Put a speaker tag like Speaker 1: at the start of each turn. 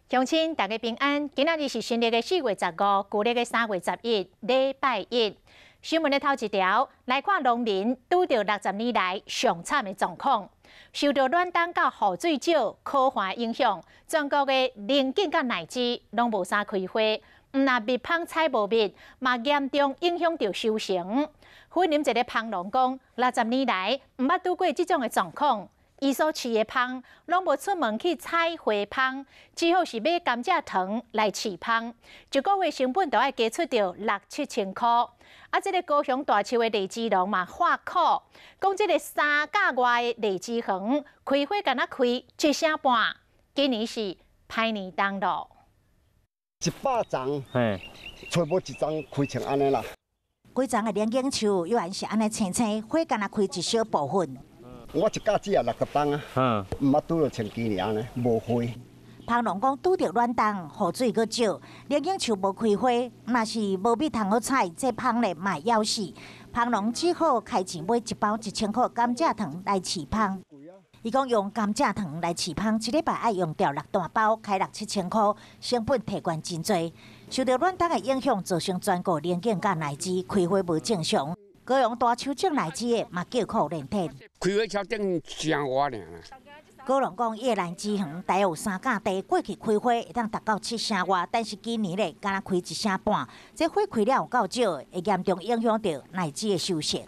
Speaker 1: 乡亲，大家平安。今仔日是新历的4月15，旧历的3月11，礼拜一。新闻的头一条，来看农民拄到60年来上惨的状况，受到暖冬甲雨水少、可汗影响，全国的零件甲奶机拢无啥开花，毋但蜜蜂采无蜜，嘛严重影响到收成。婚林一个蜂农讲，60年来毋捌拄过这种的状况。 伊所饲的蜂拢无出门去采花蜂，只好是买甘蔗糖来饲蜂，一个月成本就要加出到6、7千块。啊，这个高雄大树的荔枝农嘛发苦，讲这个3甲外的荔枝园开花敢若开1声半，今年是歹年冬咯。
Speaker 2: 100丛，找无一丛开成安尼啦。
Speaker 3: 规丛的莲景树依然是安尼青青，花敢若开一小部分。
Speaker 2: 我一家只也60磅啊，毋捌拄到像今年安尼无花。
Speaker 3: 蜂农讲拄着暖冬，雨水阁少，莲景树无开花，若是无蜜通好采，这蜂咧嘛枵死。蜂农只好开钱买1包1000块甘蔗糖来饲蜂。伊讲用甘蔗糖来饲蜂，一礼拜爱用掉6大包，开6、7千块，成本提悬真多。受到暖冬的影响，造成全国莲景甲奶枝开花无正常。 高雄大树种奶枝的嘛叫苦连天，
Speaker 4: 开花超顶成活尔。
Speaker 3: 高雄讲叶兰枝园大约有3架地，过去开花会当达到7声外，但是今年咧敢若开1声半，这花开了有够少，会严重影响到奶枝的收成。